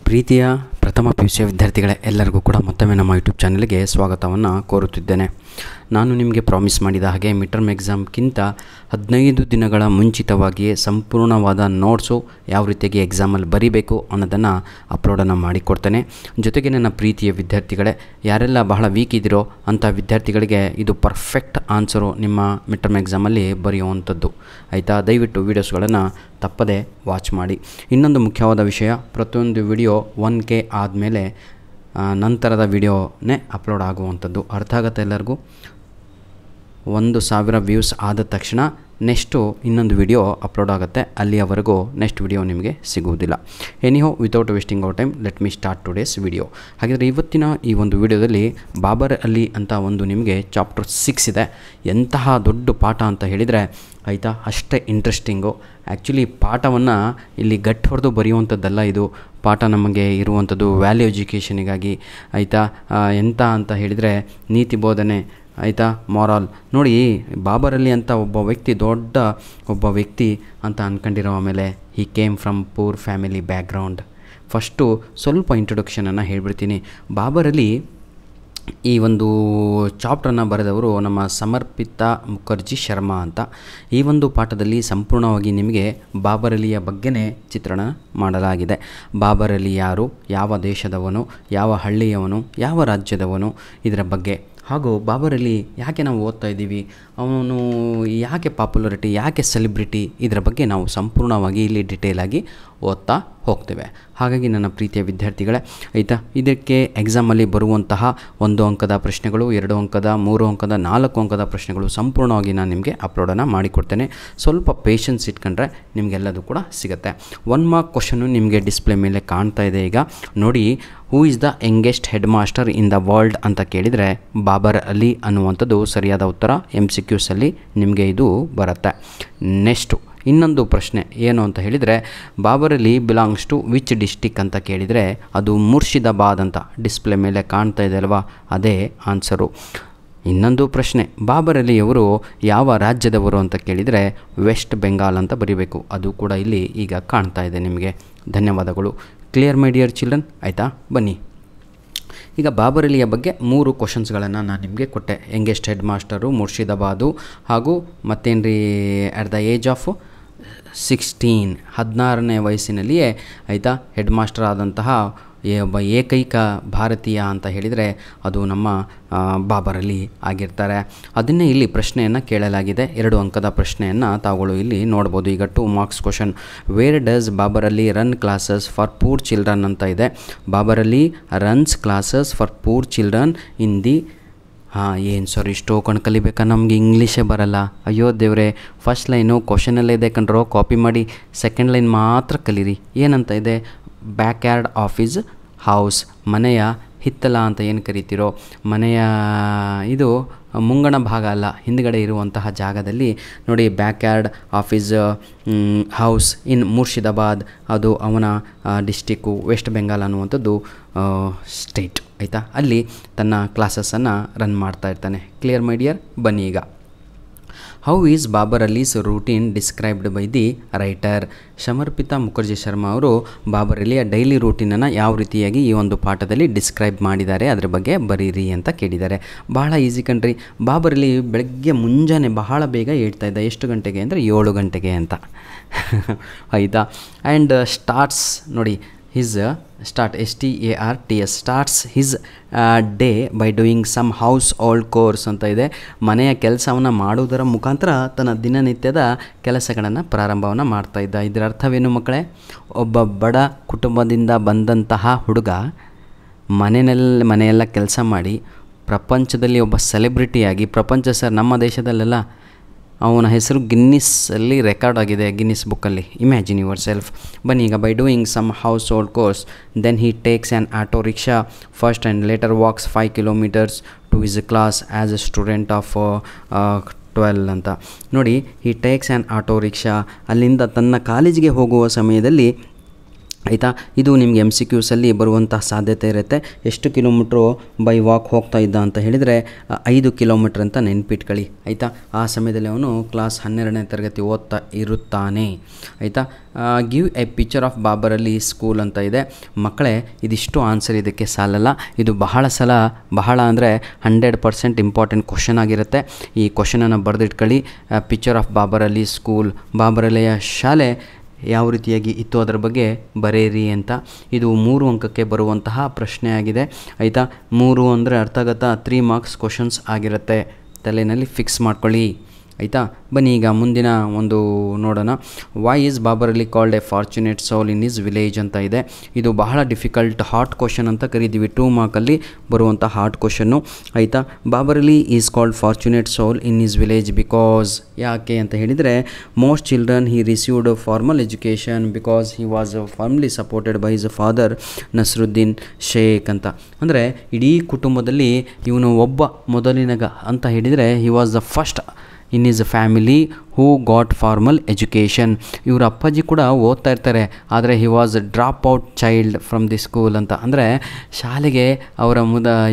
ಪ್ರೀತಿಯ ಪ್ರಥಮ PUC ವಿದ್ಯಾರ್ಥಿಗಳೇ, ಎಲ್ಲರಿಗೂ ಕೂಡ ಮತ್ತೊಮ್ಮೆ ನಮ್ಮ ಯೂಟ್ಯೂಬ್ ಚಾನಲ್ಗೆ ಸ್ವಾಗತವನ್ನು ಕೋರುತ್ತಿದ್ದೇನೆ. ನಾನು ನಿಮಗೆ ಪ್ರಾಮಿಸ್ ಮಾಡಿದ ಹಾಗೆ ಮಿಡ್ ಟರ್ಮ್ ಎಕ್ಸಾಮ್ಗಿಂತ 15 ದಿನಗಳ ಮುಂಚಿತವಾಗಿಯೇ ಸಂಪೂರ್ಣವಾದ ನೋಟ್ಸು ಯಾವ ರೀತಿಯಾಗಿ ಎಕ್ಸಾಮಲ್ಲಿ ಬರೀಬೇಕು ಅನ್ನೋದನ್ನು ಅಪ್ಲೋಡನ್ನು ಮಾಡಿಕೊಡ್ತೇನೆ. ಜೊತೆಗೆ ನನ್ನ ಪ್ರೀತಿಯ ವಿದ್ಯಾರ್ಥಿಗಳೇ, ಯಾರೆಲ್ಲ ಬಹಳ ವೀಕ್ ಇದ್ದೀರೋ ಅಂಥ ವಿದ್ಯಾರ್ಥಿಗಳಿಗೆ ಇದು ಪರ್ಫೆಕ್ಟ್ ಆನ್ಸರು ನಿಮ್ಮ ಮಿಡ್ ಟರ್ಮ್ ಎಕ್ಸಾಮಲ್ಲಿ ಬರೆಯುವಂಥದ್ದು. ಆಯಿತಾ? ದಯವಿಟ್ಟು ವೀಡಿಯೋಸ್ಗಳನ್ನು ತಪ್ಪದೆ ವಾಚ್ ಮಾಡಿ. ಇನ್ನೊಂದು ಮುಖ್ಯವಾದ ವಿಷಯ, ಪ್ರತಿಯೊಂದು ವಿಡಿಯೋ 1K ಆದಮೇಲೆ ನಂತರದ ವಿಡಿಯೋನೇ ಅಪ್ಲೋಡ್ ಆಗುವಂಥದ್ದು. ಅರ್ಥ ಆಗುತ್ತೆ ಎಲ್ಲರಿಗೂ? 1,000 ವ್ಯೂಸ್ ಆದ ತಕ್ಷಣ ನೆಕ್ಸ್ಟು ಇನ್ನೊಂದು ವಿಡಿಯೋ ಅಪ್ಲೋಡ್ ಆಗುತ್ತೆ. ಅಲ್ಲಿಯವರೆಗೂ ನೆಕ್ಸ್ಟ್ ವಿಡಿಯೋ ನಿಮಗೆ ಸಿಗುವುದಿಲ್ಲ. Anyhow, without wasting our time, let me start today's video. ಹಾಗಾದರೆ ಇವತ್ತಿನ ಈ ಒಂದು ವಿಡಿಯೋದಲ್ಲಿ ಬಾಬರ್ ಅಲಿ ಅಂತ ಒಂದು ನಿಮಗೆ ಚಾಪ್ಟರ್ 6 ಇದೆ. ಎಂತಹ ದೊಡ್ಡ ಪಾಠ ಅಂತ ಹೇಳಿದರೆ ಆಯಿತಾ, ಅಷ್ಟೇ ಇಂಟ್ರೆಸ್ಟಿಂಗು. ಆ್ಯಕ್ಚುಲಿ ಪಾಠವನ್ನು ಇಲ್ಲಿ ಗಟ್ಟಿ ಹೊಡೆದು ಬರೆಯುವಂಥದ್ದಲ್ಲ. ಇದು ಪಾಠ ನಮಗೆ ಇರುವಂಥದ್ದು ವ್ಯಾಲ್ಯೂ ಎಜುಕೇಷನಿಗಾಗಿ. ಆಯಿತಾ? ಎಂತ ಅಂತ ಹೇಳಿದರೆ ನೀತಿ ಬೋಧನೆ, ಆಯಿತಾ, ಮಾರಲ್. ನೋಡಿ, ಬಾಬರ್ ಅಲಿ ಅಂತ ದೊಡ್ಡ ಒಬ್ಬ ವ್ಯಕ್ತಿ ಅಂತ ಅಂದ್ಕೊಂಡಿರೋ. ಆಮೇಲೆ he came from poor family background. First ಸ್ವಲ್ಪ ಇಂಟ್ರೊಡಕ್ಷನನ್ನು ಹೇಳ್ಬಿಡ್ತೀನಿ. ಬಾಬರ್ ಅಲಿ ಈ ಒಂದು ಚಾಪ್ಟರನ್ನು ಬರೆದವರು ನಮ್ಮ ಸಮರ್ಪಿತಾ ಮುಖರ್ಜಿ ಶರ್ಮಾ ಅಂತ. ಈ ಒಂದು ಪಾಠದಲ್ಲಿ ಸಂಪೂರ್ಣವಾಗಿ ನಿಮಗೆ ಬಾಬರ್ ಅಲಿಯ ಬಗ್ಗೆನೇ ಚಿತ್ರಣ ಮಾಡಲಾಗಿದೆ. ಬಾಬರ್ ಅಲಿ ಯಾರು, ಯಾವ ದೇಶದವನು, ಯಾವ ಹಳ್ಳಿಯವನು, ಯಾವ ರಾಜ್ಯದವನು, ಇದರ ಬಗ್ಗೆ. ಹಾಗೂ ಬಾಬರ್ ಅಲಿ ಯಾಕೆ ನಾವು ಓದ್ತಾ ಇದ್ದೀವಿ, ಅವನು ಯಾಕೆ ಪಾಪ್ಯುಲಾರಿಟಿ, ಯಾಕೆ ಸೆಲೆಬ್ರಿಟಿ, ಇದರ ಬಗ್ಗೆ ನಾವು ಸಂಪೂರ್ಣವಾಗಿ ಇಲ್ಲಿ ಡಿಟೇಲಾಗಿ ಓದ್ತಾ ಹೋಗ್ತೇವೆ. ಹಾಗಾಗಿ ನನ್ನ ಪ್ರೀತಿಯ ವಿದ್ಯಾರ್ಥಿಗಳೇ, ಆಯಿತಾ, ಇದಕ್ಕೆ ಎಕ್ಸಾಮಲ್ಲಿ ಬರುವಂತಹ 1 ಅಂಕದ ಪ್ರಶ್ನೆಗಳು, 2 ಅಂಕದ, 3 ಅಂಕದ, 4 ಅಂಕದ ಪ್ರಶ್ನೆಗಳು ಸಂಪೂರ್ಣವಾಗಿ ನಾನು ನಿಮಗೆ ಅಪ್ಲೋಡನ್ನು ಮಾಡಿಕೊಡ್ತೇನೆ. ಸ್ವಲ್ಪ ಪೇಷನ್ಸ್ ಇಟ್ಕೊಂಡ್ರೆ ನಿಮಗೆಲ್ಲದು ಕೂಡ ಸಿಗುತ್ತೆ. 1 ಮಾರ್ಕ್ ಕ್ವಶನ್ನು ನಿಮಗೆ ಡಿಸ್ಪ್ಲೇ ಮೇಲೆ ಕಾಣ್ತಾ ಇದೆ. ಈಗ ನೋಡಿ, who is the youngest head master in the world ಅಂತ ಕೇಳಿದರೆ ಬಾಬರ್ ಅಲಿ ಅನ್ನುವಂಥದ್ದು ಸರಿಯಾದ ಉತ್ತರ. MCQಸಲ್ಲಿ ನಿಮಗೆ ಇದು ಬರುತ್ತೆ. ನೆಕ್ಸ್ಟು ಇನ್ನೊಂದು ಪ್ರಶ್ನೆ ಏನು ಅಂತ ಹೇಳಿದರೆ, Babar Ali belongs to which district ಅಂತ ಕೇಳಿದರೆ ಅದು ಮುರ್ಷಿದಾಬಾದ್ ಅಂತ ಡಿಸ್ಪ್ಲೇ ಮೇಲೆ ಕಾಣ್ತಾ ಇದೆ ಅಲ್ವಾ, ಅದೇ ಆನ್ಸರು. ಇನ್ನೊಂದು ಪ್ರಶ್ನೆ, ಬಾಬರ್ ಅಲಿಯವರು ಯಾವ ರಾಜ್ಯದವರು ಅಂತ ಕೇಳಿದರೆ ವೆಸ್ಟ್ ಬೆಂಗಾಲ್ ಅಂತ ಬರೀಬೇಕು. ಅದು ಕೂಡ ಇಲ್ಲಿ ಈಗ ಕಾಣ್ತಾ ಇದೆ ನಿಮಗೆ. ಧನ್ಯವಾದಗಳು. Clear my dear children? ಆಯಿತಾ? ಬನ್ನಿ. ಈಗ ಬಾಬರ್ ಅಲಿಯ ಬಗ್ಗೆ 3 ಕ್ವಶನ್ಸ್ಗಳನ್ನು ನಾನು ನಿಮಗೆ ಕೊಟ್ಟೆ. ಯಂಗೆಸ್ಟ್ ಹೆಡ್ ಮಾಸ್ಟರು, ಮುರ್ಷಿದಾಬಾದು, ಹಾಗೂ ಮತ್ತೇನ್ರಿ ಅಟ್ ದ ಏಜ್ ಆಫ್ 16ನೇ ವಯಸ್ಸಿನಲ್ಲಿಯೇ ಆಯಿತಾ ಹೆಡ್ ಮಾಸ್ಟರ್ ಆದಂತಹ ಒಬ್ಬ ಏಕೈಕ ಭಾರತೀಯ ಅಂತ ಹೇಳಿದರೆ ಅದು ನಮ್ಮ ಬಾಬರ್ ಅಲಿ ಆಗಿರ್ತಾರೆ. ಅದನ್ನೇ ಇಲ್ಲಿ ಪ್ರಶ್ನೆಯನ್ನು ಕೇಳಲಾಗಿದೆ. 2 ಅಂಕದ ಪ್ರಶ್ನೆಯನ್ನು ತಾವುಗಳು ಇಲ್ಲಿ ನೋಡ್ಬೋದು. ಈಗ 2 marks question, where does Babar Ali run classes for poor children ಅಂತ ಇದೆ. Babar Ali runs classes for poor children in the ಏನು ಸರ್ ಇಷ್ಟು ಕಣ್ ಕಲಿಬೇಕಾ, ನಮಗೆ ಇಂಗ್ಲೀಷೇ ಬರಲ್ಲ. ಅಯ್ಯೋ ದೇವರೇ, ಫಸ್ಟ್ ಲೈನು ಕ್ವಶನಲ್ಲೇ ಇದೆ ಕಣ್ರೋ, ಕಾಪಿ ಮಾಡಿ. ಸೆಕೆಂಡ್ ಲೈನ್ ಮಾತ್ರ ಕಲೀರಿ. ಏನಂತ ಇದೆ? Back yard of his house, ಮನೆಯ ಹಿತ್ತಲ ಅಂತ ಏನು ಕರಿತೀರೋ, ಮನೆಯ ಇದು ಮುಂಗಣ ಭಾಗ ಅಲ್ಲ, ಹಿಂದ್ಗಡೆ ಇರುವಂತಹ ಜಾಗದಲ್ಲಿ ನೋಡಿ, back yard of his house in Murshidabad, ಅದು ಅವನ ಡಿಸ್ಟಿಕ್ಕು, ವೆಸ್ಟ್ ಬೆಂಗಾಲ್ ಅನ್ನುವಂಥದ್ದು ಸ್ಟೇಟ್. ಆಯಿತಾ? ಅಲ್ಲಿ ತನ್ನ ಕ್ಲಾಸಸ್ಸನ್ನು ರನ್ ಮಾಡ್ತಾ ಇರ್ತಾನೆ. Clear my dear? ಬನ್ನಿ ಈಗ. How is Babar Ali's routine described by the writer? Samarpita Mukherjee Sharma ಅವರು ಬಾಬರ್ ಅಲಿಯ ಡೈಲಿ ರೂಟೀನನ್ನು ಯಾವ ರೀತಿಯಾಗಿ ಈ ಒಂದು ಪಾಠದಲ್ಲಿ ಡಿಸ್ಕ್ರೈಬ್ ಮಾಡಿದ್ದಾರೆ, ಅದರ ಬಗ್ಗೆ ಬರೀರಿ ಅಂತ ಕೇಳಿದ್ದಾರೆ. ಬಹಳ ಈಸಿ ಕಣ್ರಿ. ಬಾಬರ್ ಅಲಿ ಬೆಳಗ್ಗೆ ಮುಂಜಾನೆ ಬಹಳ ಬೇಗ ಹೇಳ್ತಾ ಇದ್ದ. ಎಷ್ಟು ಗಂಟೆಗೆ ಅಂದರೆ 7 ಗಂಟೆಗೆ ಅಂತ. ಆಯಿತಾ? ಆ್ಯಂಡ್ ಸ್ಟಾರ್ಟ್ಸ್ ನೋಡಿ, his STARTS starts his day by doing some household chores ಅಂತ ಇದೆ. ಮನೆಯ ಕೆಲಸವನ್ನು ಮಾಡುವುದರ ಮುಖಾಂತರ ತನ್ನ ದಿನನಿತ್ಯದ ಕೆಲಸಗಳನ್ನು ಪ್ರಾರಂಭವನ್ನು ಮಾಡ್ತಾ ಇದ್ದ. ಇದರ ಅರ್ಥವೇನು ಮಕ್ಕಳೇ? ಒಬ್ಬ ಬಡ ಕುಟುಂಬದಿಂದ ಬಂದಂತಹ ಹುಡುಗ ಮನೆಯೆಲ್ಲ ಕೆಲಸ ಮಾಡಿ ಪ್ರಪಂಚದಲ್ಲಿ ಒಬ್ಬ ಸೆಲೆಬ್ರಿಟಿಯಾಗಿ, ಪ್ರಪಂಚ ಸರ್ ನಮ್ಮ ದೇಶದಲ್ಲೆಲ್ಲ ಅವನ ಹೆಸರು ಗಿನ್ನಿಸಲ್ಲಿ ರೆಕಾರ್ಡ್ ಆಗಿದೆ, ಗಿನ್ನಿಸ್ ಬುಕ್ಕಲ್ಲಿ. Imagine yourself. ಬನ್ನಿ ಈಗ, by doing some household chores then he takes an auto rickshaw first and later walks 5 kilometers to his class as a student of 12 ಅಂತ ನೋಡಿ. He takes an auto rickshaw, ಅಲ್ಲಿಂದ ತನ್ನ ಕಾಲೇಜಿಗೆ ಹೋಗುವ ಸಮಯದಲ್ಲಿ ಆಯಿತಾ. ಇದು ನಿಮಗೆ MCQಸಲ್ಲಿ ಬರುವಂತಹ ಸಾಧ್ಯತೆ ಇರುತ್ತೆ. ಎಷ್ಟು ಕಿಲೋಮೀಟ್ರು ಬೈ ವಾಕ್ ಹೋಗ್ತಾ ಇದ್ದ ಅಂತ ಹೇಳಿದರೆ 5 ಕಿಲೋಮೀಟ್ರ್ ಅಂತ ನೆನ್ಪಿಟ್ಕೊಳ್ಳಿ ಆಯಿತಾ. ಆ ಸಮಯದಲ್ಲಿ ಅವನು ಕ್ಲಾಸ್ 12ನೇ ತರಗತಿ ಓದ್ತಾ ಇರುತ್ತಾನೆ ಆಯಿತಾ. Give a picture of Babar Ali school ಅಂತ ಇದೆ. ಮಕ್ಕಳೇ, ಇದಿಷ್ಟು ಆನ್ಸರ್ ಇದಕ್ಕೆ ಸಾಲಲ್ಲ. ಇದು ಬಹಳ ಅಂದರೆ 100% ಇಂಪಾರ್ಟೆಂಟ್ ಕ್ವಶನ್ ಆಗಿರುತ್ತೆ. ಈ ಕ್ವಶನನ್ನು ಬರೆದಿಟ್ಕೊಳ್ಳಿ. Picture of Babar Ali school, Babar ಅಲಿಯ ಶಾಲೆ ಯಾವ ರೀತಿಯಾಗಿ ಇತ್ತು ಅದರ ಬಗ್ಗೆ ಬರೆಯಿರಿ ಅಂತ. ಇದು 3 ಅಂಕಕ್ಕೆ ಬರುವಂತಹ ಪ್ರಶ್ನೆಯಾಗಿದೆ ಆಯಿತಾ. 3 ಅಂದರೆ ಅರ್ಥ ಆಗುತ್ತಾ, 3 ಮಾರ್ಕ್ಸ್ ಕ್ವಶನ್ಸ್ ಆಗಿರುತ್ತೆ. ತಲೆಯಲ್ಲಿ ಫಿಕ್ಸ್ ಮಾಡ್ಕೊಳ್ಳಿ ಆಯಿತಾ. ಬನ್ನಿ ಈಗ ಮುಂದಿನ ಒಂದು ನೋಡೋಣ. Why is Babar Ali called a fortunate soul in his village ಅಂತ ಇದೆ. ಇದು ಬಹಳ ಡಿಫಿಕಲ್ಟ್ ಹಾರ್ಟ್ ಕ್ವಶನ್ ಅಂತ ಕರಿತೀವಿ. 2 ಮಾರ್ಕಲ್ಲಿ ಬರುವಂಥ ಹಾರ್ಟ್ ಕ್ವಶನ್ನು ಆಯಿತಾ. Babar Ali is called fortunate soul in his village because, ಯಾಕೆ ಅಂತ ಹೇಳಿದರೆ, most children he received formal education because he was formally supported by his father Nasruddin Sheikh ಅಂತ. ಅಂದರೆ ಇಡೀ ಕುಟುಂಬದಲ್ಲಿ ಇವನು ಒಬ್ಬ ಮೊದಲಿನಗ ಅಂತ ಹೇಳಿದರೆ, he was the first in his family who got formal education. ಇವ್ರ ಅಪ್ಪಾಜಿ ಕೂಡ ಓದ್ತಾ ಇರ್ತಾರೆ, ಆದರೆ he was drop out child from the school ಅಂತ. ಅಂದರೆ ಶಾಲೆಗೆ ಅವರ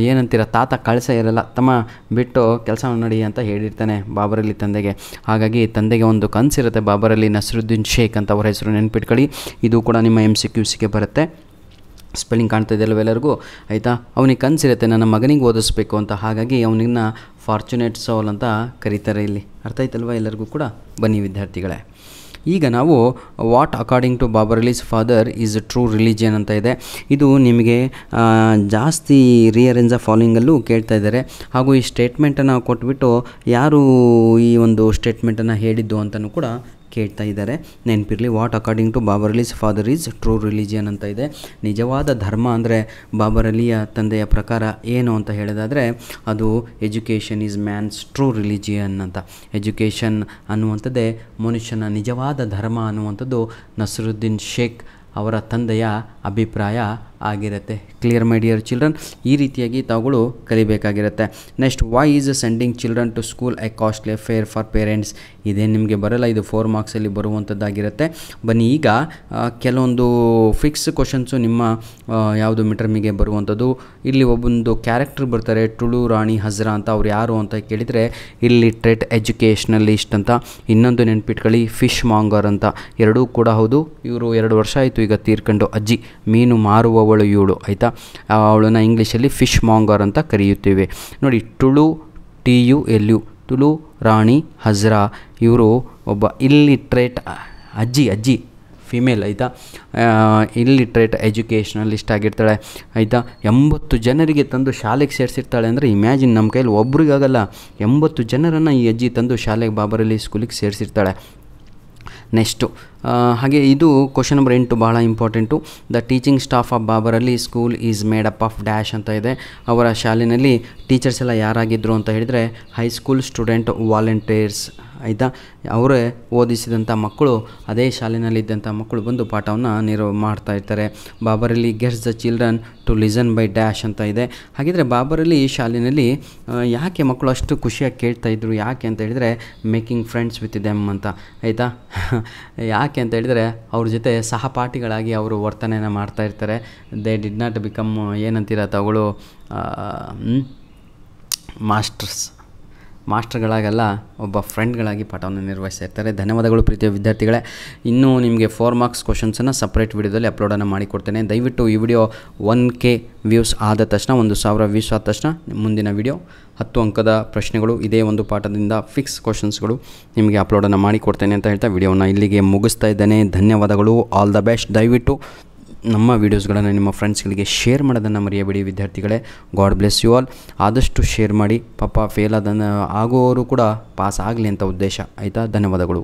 ಏನಂತೀರ ತಾತ ಕಳಿಸ ಇರಲ್ಲ, ತಮ್ಮ ಬಿಟ್ಟು ಕೆಲಸ ನಡಿ ಅಂತ ಹೇಳಿರ್ತಾನೆ ಬಾಬರ್ ಅಲಿ ತಂದೆಗೆ. ಹಾಗಾಗಿ ತಂದೆಗೆ ಒಂದು ಕನಸಿರುತ್ತೆ, ಬಾಬರ್ ಅಲಿ ನಸ್ರುದ್ದೀನ್ ಶೇಖ್ ಅಂತ ಅವರ ಹೆಸರು ನೆನ್ಪಿಟ್ಕೊಳ್ಳಿ. ಇದು ಕೂಡ ನಿಮ್ಮ MCQಗೆ ಬರುತ್ತೆ. ಸ್ಪೆಲ್ಲಿಂಗ್ ಕಾಣ್ತಾ ಇದೆಯಲ್ವ ಎಲ್ಲರಿಗೂ ಆಯಿತಾ. ಅವನಿಗೆ ಕನಸಿರುತ್ತೆ ನನ್ನ ಮಗನಿಗೆ ಓದಿಸ್ಬೇಕು ಅಂತ, ಹಾಗಾಗಿ ಅವನಿನ್ನ ಫಾರ್ಚುನೇಟ್ ಸೋಲ್ ಅಂತ ಕರೀತಾರೆ ಇಲ್ಲಿ. ಅರ್ಥ ಆಯ್ತಲ್ವ ಎಲ್ಲರಿಗೂ ಕೂಡ. ಬನ್ನಿ ವಿದ್ಯಾರ್ಥಿಗಳೇ, ಈಗ ನಾವು what according to Babar Ali's father is true religion ಅಂತ ಇದೆ. ಇದು ನಿಮಗೆ ಜಾಸ್ತಿ ರಿಯರೆನ್ಸ್ ಫಾಲೋಯಿಂಗಲ್ಲೂ ಕೇಳ್ತಾ ಇದ್ದಾರೆ. ಹಾಗೂ ಈ ಸ್ಟೇಟ್ಮೆಂಟನ್ನು ಕೊಟ್ಬಿಟ್ಟು ಯಾರು ಈ ಒಂದು ಸ್ಟೇಟ್ಮೆಂಟನ್ನು ಹೇಳಿದ್ದು ಅಂತಲೂ ಕೂಡ ಕೇಳ್ತಾ ಇದ್ದಾರೆ. ನೆನಪಿರಲಿ, what according to Babar Ali's father is true religion ಅಂತ ಇದೆ. ನಿಜವಾದ ಧರ್ಮ ಅಂದರೆ ಬಾಬರ್ ಅಲಿಯ ತಂದೆಯ ಪ್ರಕಾರ ಏನು ಅಂತ ಹೇಳೋದಾದರೆ, ಅದು education is man's true religion ಅಂತ. ಎಜುಕೇಷನ್ ಅನ್ನುವಂಥದ್ದೇ ಮನುಷ್ಯನ ನಿಜವಾದ ಧರ್ಮ ಅನ್ನುವಂಥದ್ದು ನಸ್ರುದ್ದೀನ್ ಶೇಖ್ ಅವರ ತಂದೆಯ ಅಭಿಪ್ರಾಯ ಆಗಿರುತ್ತೆ. ಕ್ಲಿಯರ್ ಮೈ ಡಿಯರ್ ಚಿಲ್ಡ್ರನ್, ಈ ರೀತಿಯಾಗಿ ತಾವುಗಳು ಕಲಿಬೇಕಾಗಿರುತ್ತೆ. Next, why is sending children to school a costly affair for parents. ಇದೇನು ನಿಮಗೆ ಬರೋಲ್ಲ, ಇದು 4 ಮಾರ್ಕ್ಸಲ್ಲಿ ಬರುವಂಥದ್ದಾಗಿರುತ್ತೆ. ಬನ್ನಿ ಈಗ ಕೆಲವೊಂದು ಫಿಕ್ಸ್ ಕ್ವಶನ್ಸು ನಿಮ್ಮ ಯಾವುದು ಮಿಟರ್ಮಿಗೆ ಬರುವಂಥದ್ದು. ಇಲ್ಲಿ ಒಬ್ಬೊಂದು ಕ್ಯಾರೆಕ್ಟರ್ ಬರ್ತಾರೆ, ಟುಳು ರಾಣಿ ಹಜ್ರಾ ಅಂತ. ಅವ್ರು ಯಾರು ಅಂತ ಕೇಳಿದರೆ ಇಲ್ಲಿಟ್ರೇಟ್ ಎಜುಕೇಷ್ನಲಿಸ್ಟ್ ಅಂತ. ಇನ್ನೊಂದು ನೆನ್ಪಿಟ್ಕೊಳ್ಳಿ, ಫಿಶ್ ಮಾಂಗರ್ ಅಂತ. ಎರಡೂ ಕೂಡ ಹೌದು. ಇವರು 2 ವರ್ಷ ಆಯಿತು ಈಗ ತೀರ್ಕೊಂಡು. ಅಜ್ಜಿ, ಮೀನು ಮಾರುವವಳು ಇವಳು ಆಯಿತಾ. ಅವಳನ್ನು ಇಂಗ್ಲೀಷಲ್ಲಿ ಫಿಶ್ ಮಾಂಗರ್ ಅಂತ ಕರೆಯುತ್ತೇವೆ. ನೋಡಿ, ಟುಳು TULU ಟುಳು ರಾಣಿ ಹಜ್ರಾ ಇವರು ಒಬ್ಬ ಇಲ್ಲಿಟ್ರೇಟ್ ಅಜ್ಜಿ ಫಿಮೇಲ್ ಆಯಿತಾ. ಇಲ್ಲಿಟ್ರೇಟ್ ಎಜುಕೇಷ್ನಲಿಸ್ಟ್ ಆಗಿರ್ತಾಳೆ ಆಯಿತಾ. 80 ಜನರಿಗೆ ತಂದು ಶಾಲೆಗೆ ಸೇರಿಸಿರ್ತಾಳೆ. ಅಂದರೆ ಇಮ್ಯಾಜಿನ್, ನಮ್ಮ ಕೈಯಲ್ಲಿ ಒಬ್ರಿಗಾಗಲ್ಲ, 80 ಜನರನ್ನು ಈ ಅಜ್ಜಿ ತಂದು ಶಾಲೆಗೆ ಬಾಬರ್ ಅಲಿ ಸ್ಕೂಲಿಗೆ ಸೇರಿಸಿರ್ತಾಳೆ. ನೆಕ್ಸ್ಟು ಹಾಗೆ ಇದು ಕ್ವಶನ್ ನಂಬರ್ 8 ಭಾಳ important. The teaching staff of Babar Ali school is made up of dash ಅಂತ ಇದೆ. ಅವರ ಶಾಲೆಯಲ್ಲಿ ಟೀಚರ್ಸ್ ಎಲ್ಲ ಯಾರಾಗಿದ್ದರು ಅಂತ ಹೇಳಿದರೆ ಹೈಸ್ಕೂಲ್ ಸ್ಟೂಡೆಂಟ್ ವಾಲಂಟಿಯರ್ಸ್ ಆಯಿತಾ. ಅವರೇ ಓದಿಸಿದಂಥ ಮಕ್ಕಳು, ಅದೇ ಶಾಲೆಯಲ್ಲಿದ್ದಂಥ ಮಕ್ಕಳು ಬಂದು ಪಾಠವನ್ನು ಮಾಡ್ತಾ ಇರ್ತಾರೆ. Babar Ali gets the children to listen by dash ಅಂತ ಇದೆ. ಹಾಗಿದ್ರೆ ಬಾಬರ್ ಅಲಿ ಶಾಲೆಯಲ್ಲಿ ಯಾಕೆ ಮಕ್ಕಳು ಅಷ್ಟು ಖುಷಿಯಾಗಿ ಕೇಳ್ತಾಯಿದ್ರು, ಯಾಕೆ ಅಂತ ಹೇಳಿದರೆ ಮೇಕಿಂಗ್ ಫ್ರೆಂಡ್ಸ್ ವಿತ್ ದೆಮ್ ಅಂತ ಆಯಿತಾ. ಯಾಕೆ ಅಂತ ಹೇಳಿದರೆ ಅವ್ರ ಜೊತೆ ಸಹಪಾಠಿಗಳಾಗಿ ಅವರು ವರ್ತನೆಯನ್ನು ಮಾಡ್ತಾ ಇರ್ತಾರೆ. ದೇ ಡಿಡ್ ನಾಟ್ ಬಿಕಮ್ ಏನಂತೀರ ತಗೊಳ್ಳೋ ಮಾಸ್ಟರ್ಗಳಾಗೆಲ್ಲ ಒಬ್ಬ ಫ್ರೆಂಡ್ಗಳಾಗಿ ಪಾಠವನ್ನು ನಿರ್ವಹಿಸ್ತಾ ಇರ್ತಾರೆ. ಧನ್ಯವಾದಗಳು ಪ್ರೀತಿಯ ವಿದ್ಯಾರ್ಥಿಗಳೇ. ಇನ್ನೂ ನಿಮಗೆ 4 ಮಾರ್ಕ್ಸ್ ಕ್ವಶನ್ಸನ್ನು ಸಪ್ರೇಟ್ ವಿಡಿಯೋದಲ್ಲಿ ಅಪ್ಲೋಡನ್ನು ಮಾಡಿಕೊಡ್ತೇನೆ. ದಯವಿಟ್ಟು ಈ ವಿಡಿಯೋ 1K ವ್ಯೂಸ್ ಆದ ತಕ್ಷಣ, 1000 ವ್ಯೂಸ್ ಆದ ತಕ್ಷಣ ಮುಂದಿನ ವಿಡಿಯೋ 10 ಅಂಕದ ಪ್ರಶ್ನೆಗಳು, ಇದೇ ಒಂದು ಪಾಠದಿಂದ ಫಿಕ್ಸ್ ಕ್ವಶನ್ಸ್ಗಳು ನಿಮಗೆ ಅಪ್ಲೋಡನ್ನು ಮಾಡಿಕೊಡ್ತೇನೆ ಅಂತ ಹೇಳ್ತಾ ವಿಡಿಯೋನ ಇಲ್ಲಿಗೆ ಮುಗಿಸ್ತಾ ಇದ್ದೇನೆ. ಧನ್ಯವಾದಗಳು. All the best. ದಯವಿಟ್ಟು ನಮ್ಮ ವೀಡಿಯೋಸ್ಗಳನ್ನು ನಿಮ್ಮ ಫ್ರೆಂಡ್ಸ್ಗಳಿಗೆ ಶೇರ್ ಮಾಡೋದನ್ನು ಮರೆಯಬೇಡಿ ವಿದ್ಯಾರ್ಥಿಗಳೇ. God bless you all. ಆದಷ್ಟು ಶೇರ್ ಮಾಡಿ, ಪಾಪ ಫೇಲ್ ಆಗೋರು ಕೂಡ ಪಾಸ್ ಆಗಲಿ ಅಂತ ಉದ್ದೇಶ ಆಯಿತಾ. ಧನ್ಯವಾದಗಳು.